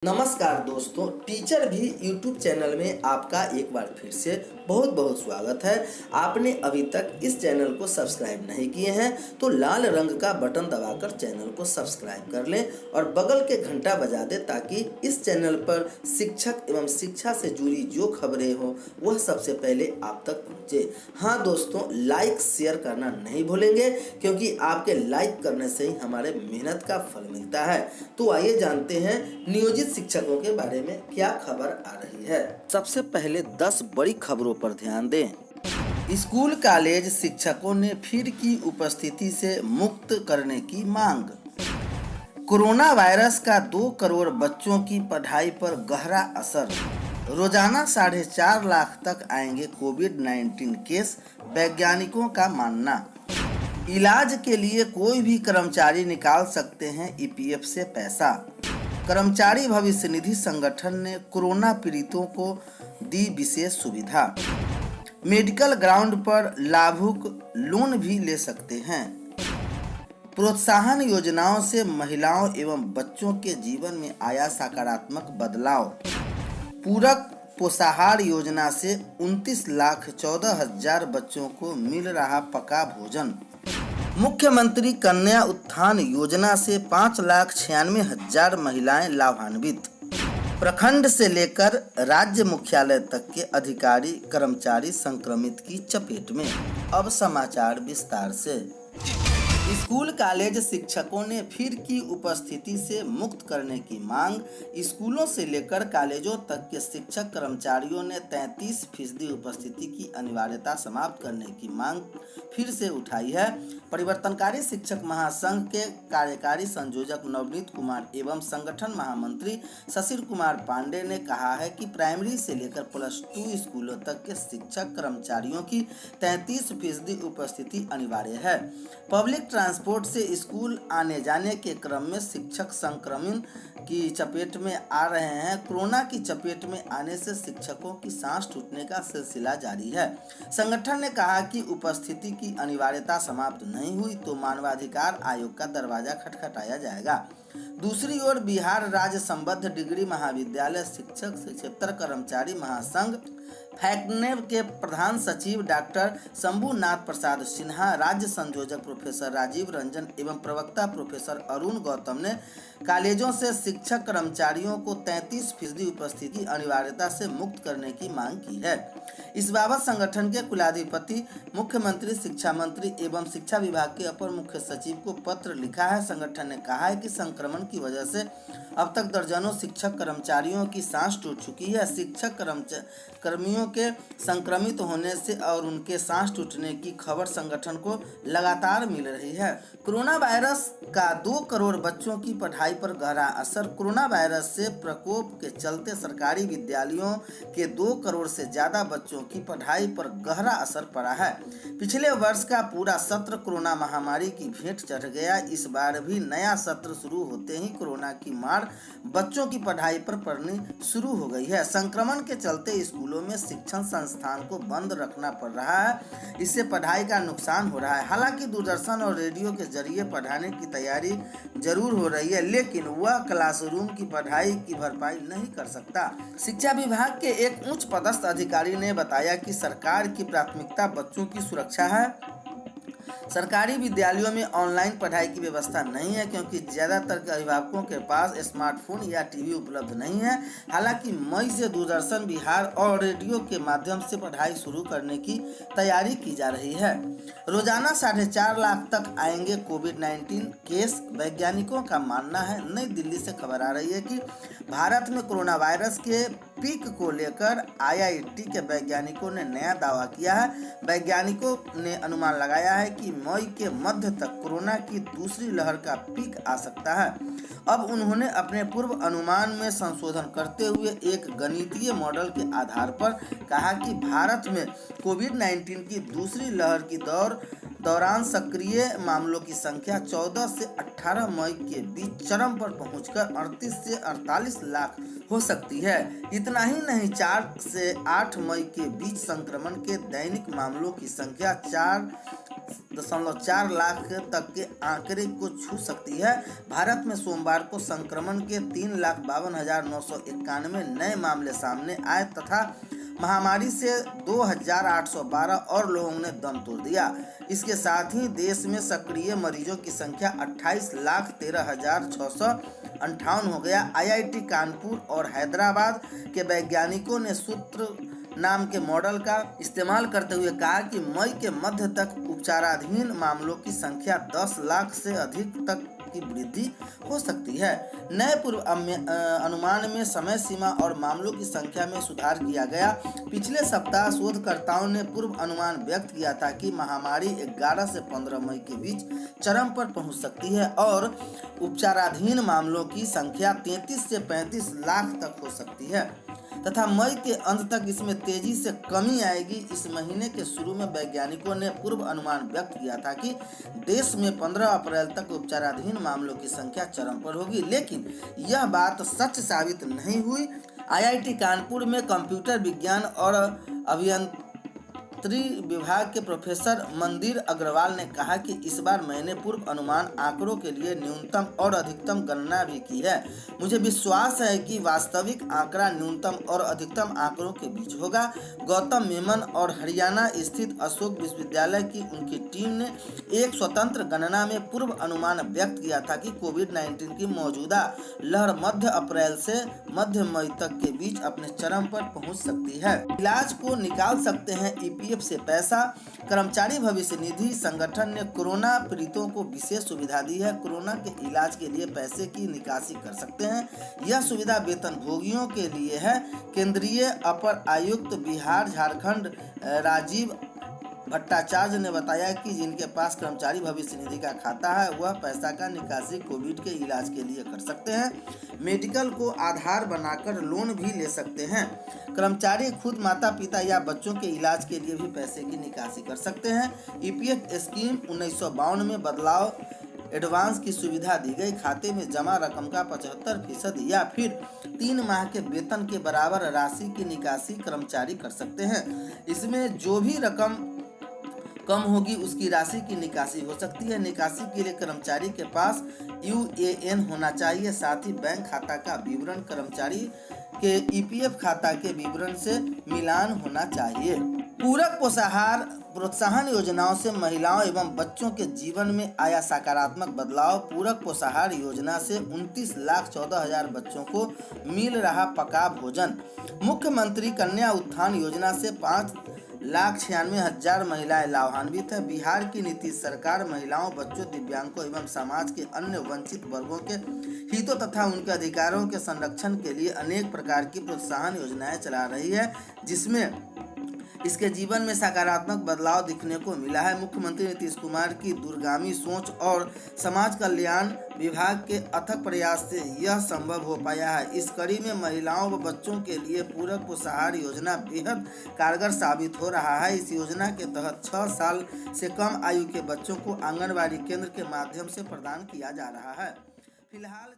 नमस्कार दोस्तों, टीचर भी यूट्यूब चैनल में आपका एक बार फिर से बहुत बहुत स्वागत है। आपने अभी तक इस चैनल को सब्सक्राइब नहीं किए हैं तो लाल रंग का बटन दबाकर चैनल को सब्सक्राइब कर लें और बगल के घंटा बजा दें ताकि इस चैनल पर शिक्षक एवं शिक्षा से जुड़ी जो खबरें हो वह सबसे पहले आप तक पहुँचे। हाँ दोस्तों, लाइक शेयर करना नहीं भूलेंगे क्योंकि आपके लाइक करने से ही हमारे मेहनत का फल मिलता है। तो आइए जानते हैं नियोजित शिक्षकों के बारे में क्या खबर आ रही है। सबसे पहले 10 बड़ी खबरों पर ध्यान दें। स्कूल कॉलेज शिक्षकों ने फिर की उपस्थिति से मुक्त करने की मांग। कोरोना वायरस का 2 करोड़ बच्चों की पढ़ाई पर गहरा असर। रोजाना 4.5 लाख तक आएंगे कोविड-19 केस, वैज्ञानिकों का मानना। इलाज के लिए कोई भी कर्मचारी निकाल सकते हैं ईपीएफ से पैसा। कर्मचारी भविष्य निधि संगठन ने कोरोना पीड़ितों को दी विशेष सुविधा। मेडिकल ग्राउंड पर लाभुक लोन भी ले सकते हैं। प्रोत्साहन योजनाओं से महिलाओं एवं बच्चों के जीवन में आया सकारात्मक बदलाव। पूरक पोषाहार योजना से 29,14,000 बच्चों को मिल रहा पका भोजन। मुख्यमंत्री कन्या उत्थान योजना से 5,96,000 महिलाएं लाभान्वित। प्रखंड से लेकर राज्य मुख्यालय तक के अधिकारी कर्मचारी संक्रमित की चपेट में। अब समाचार विस्तार से। स्कूल कॉलेज शिक्षकों ने फिर की उपस्थिति से मुक्त करने की मांग। स्कूलों से लेकर कॉलेजों तक के शिक्षक कर्मचारियों ने 33% उपस्थिति की अनिवार्यता समाप्त करने की मांग फिर से उठाई है। परिवर्तनकारी शिक्षक महासंघ के कार्यकारी संयोजक नवनीत कुमार एवं संगठन महामंत्री शशिर कुमार पांडे ने कहा है कि प्राइमरी से लेकर +2 स्कूलों तक के शिक्षक कर्मचारियों की 33% उपस्थिति अनिवार्य है। पब्लिक ट्रांसपोर्ट से स्कूल आने जाने के क्रम में शिक्षक संक्रमण की चपेट में आ रहे हैं। कोरोना की चपेट में आने से शिक्षकों की सांस टूटने का सिलसिला जारी है। संगठन ने कहा कि उपस्थिति की अनिवार्यता समाप्त नहीं हुई तो मानवाधिकार आयोग का दरवाजा खटखटाया जाएगा। दूसरी ओर बिहार राज्य संबद्ध डिग्री महाविद्यालय शिक्षक शिक्षेतर कर्मचारी महासंघ फैक्टनेब के प्रधान सचिव डॉक्टर शंभुनाथ प्रसाद सिन्हा, राज्य संयोजक प्रोफेसर राजीव रंजन एवं प्रवक्ता प्रोफेसर अरुण गौतम ने कॉलेजों से शिक्षक कर्मचारियों को 33% उपस्थिति अनिवार्यता से मुक्त करने की मांग की है। इस बाबत संगठन के कुलाधिपति, मुख्यमंत्री, शिक्षा मंत्री एवं शिक्षा विभाग के अपर मुख्य सचिव को पत्र लिखा है। संगठन ने कहा है कि संक्रमण की वजह से अब तक दर्जनों शिक्षक कर्मचारियों की सांस टूट चुकी है। शिक्षक कर्मियों के संक्रमित होने से और उनके सांस टूटने की खबर संगठन को लगातार मिल रही है। कोरोना वायरस का 2 करोड़ बच्चों की पढ़ाई पर गहरा असर। कोरोना वायरस से प्रकोप के चलते सरकारी विद्यालयों के 2 करोड़ से ज्यादा बच्चों की पढ़ाई पर गहरा असर पड़ा है। पिछले वर्ष का पूरा सत्र कोरोना महामारी की भेंट चढ़ गया। इस बार भी नया सत्र शुरू होते ही कोरोना की मार बच्चों की पढ़ाई पर पड़नी शुरू हो गई है। संक्रमण के चलते स्कूलों में शिक्षण संस्थान को बंद रखना पड़ रहा है। इससे पढ़ाई का नुकसान हो रहा है। हालांकि दूरदर्शन और रेडियो के जरिए पढ़ाने की तैयारी जरूर हो रही है, लेकिन वह क्लासरूम की पढ़ाई की भरपाई नहीं कर सकता। शिक्षा विभाग के एक उच्च पदस्थ अधिकारी ने बताया कि सरकार की प्राथमिकता बच्चों की सुरक्षा है। सरकारी विद्यालयों में ऑनलाइन पढ़ाई की व्यवस्था नहीं है क्योंकि ज़्यादातर के अभिभावकों के पास स्मार्टफोन या टीवी उपलब्ध नहीं है। हालांकि मई से दूरदर्शन, बिहार और रेडियो के माध्यम से पढ़ाई शुरू करने की तैयारी की जा रही है। रोजाना 4.5 लाख तक आएंगे कोविड-19 केस, वैज्ञानिकों का मानना है। नई दिल्ली से खबर आ रही है कि भारत में कोरोना वायरस के पीक को लेकर IIT के वैज्ञानिकों ने नया दावा किया है। वैज्ञानिकों ने अनुमान लगाया है कि मई के मध्य तक कोरोना की दूसरी लहर का पीक आ सकता है। अब उन्होंने अपने पूर्व अनुमान में संशोधन करते हुए एक गणितीय मॉडल के आधार पर कहा कि भारत में कोविड-19 की दूसरी लहर की दौरान सक्रिय मामलों की संख्या 14 से 18 मई के बीच चरम पर पहुंचकर 38 से 48 लाख हो सकती है। इतना ही नहीं, 4 से 8 मई के बीच संक्रमण के दैनिक मामलों की संख्या 1.4 लाख तक के आंकड़े को छू सकती है। भारत में सोमवार को संक्रमण के 3,52,991 नए मामले सामने आए तथा महामारी से 2,812 और लोगों ने दम तोड़ दिया। इसके साथ ही देश में सक्रिय मरीजों की संख्या 28,13,658 हो गया। IIT कानपुर और हैदराबाद के वैज्ञानिकों ने सूत्र नाम के मॉडल का इस्तेमाल करते हुए कहा कि मई के मध्य तक उपचाराधीन मामलों की संख्या 10 लाख से अधिक तक की वृद्धि हो सकती है। नए पूर्व अनुमान में समय सीमा और मामलों की संख्या में सुधार किया गया। पिछले सप्ताह शोधकर्ताओं ने पूर्व अनुमान व्यक्त किया था कि महामारी 11 से 15 मई के बीच चरम पर पहुंच सकती है और उपचाराधीन मामलों की संख्या 33 से 35 लाख तक हो सकती है तथा मई के अंत तक इसमें तेजी से कमी आएगी। इस महीने के शुरू में वैज्ञानिकों ने पूर्व अनुमान व्यक्त किया था कि देश में 15 अप्रैल तक उपचाराधीन मामलों की संख्या चरम पर होगी, लेकिन यह बात सच साबित नहीं हुई। IIT कानपुर में कंप्यूटर विज्ञान और अभियंत्रण विभाग के प्रोफेसर मंदिर अग्रवाल ने कहा कि इस बार मैंने पूर्व अनुमान आंकड़ों के लिए न्यूनतम और अधिकतम गणना भी की है। मुझे विश्वास है कि वास्तविक आंकड़ा न्यूनतम और अधिकतम आंकड़ों के बीच होगा। गौतम मेमन और हरियाणा स्थित अशोक विश्वविद्यालय की उनकी टीम ने एक स्वतंत्र गणना में पूर्व अनुमान व्यक्त किया था कि कोविड-19 की मौजूदा लहर मध्य अप्रैल से मध्य मई तक के बीच अपने चरम पर पहुंच सकती है। इलाज को निकाल सकते हैं EPF से पैसा। कर्मचारी भविष्य निधि संगठन ने कोरोना पीड़ितों को विशेष सुविधा दी है। कोरोना के इलाज के लिए पैसे की निकासी कर सकते हैं। यह सुविधा वेतनभोगियों के लिए है। केंद्रीय अपर आयुक्त बिहार झारखंड राजीव भट्टाचार्य ने बताया कि जिनके पास कर्मचारी भविष्य निधि का खाता है वह पैसा का निकासी कोविड के इलाज के लिए कर सकते हैं। मेडिकल को आधार बनाकर लोन भी ले सकते हैं। कर्मचारी खुद माता पिता या बच्चों के इलाज के लिए भी पैसे की निकासी कर सकते हैं। EPF स्कीम 1952 में बदलाव एडवांस की सुविधा दी गई। खाते में जमा रकम का 75% या फिर 3 माह के वेतन के बराबर राशि की निकासी कर्मचारी कर सकते हैं। इसमें जो भी रकम कम होगी उसकी राशि की निकासी हो सकती है। निकासी के लिए कर्मचारी के पास UAN होना चाहिए। साथ ही बैंक खाता का विवरण कर्मचारी के EPF खाता के विवरण से मिलान होना चाहिए। पूरक पोषाहार प्रोत्साहन योजनाओं से महिलाओं एवं बच्चों के जीवन में आया सकारात्मक बदलाव। पूरक पोषाहार योजना से 29,14,000 बच्चों को मिल रहा पका भोजन। मुख्यमंत्री कन्या उत्थान योजना से 5,96,000 महिलाएं लाभान्वित है। बिहार की नीतीश सरकार महिलाओं, बच्चों, दिव्यांगों एवं समाज के अन्य वंचित वर्गों के हितों तथा उनके अधिकारों के संरक्षण के लिए अनेक प्रकार की प्रोत्साहन योजनाएं चला रही है, जिसमें इसके जीवन में सकारात्मक बदलाव दिखने को मिला है। मुख्यमंत्री नीतीश कुमार की दूरगामी सोच और समाज कल्याण विभाग के अथक प्रयास से यह संभव हो पाया है। इस कड़ी में महिलाओं व बच्चों के लिए पूरक पोषाहार योजना बेहद कारगर साबित हो रहा है। इस योजना के तहत 6 साल से कम आयु के बच्चों को आंगनबाड़ी केंद्र के माध्यम से प्रदान किया जा रहा है। फिलहाल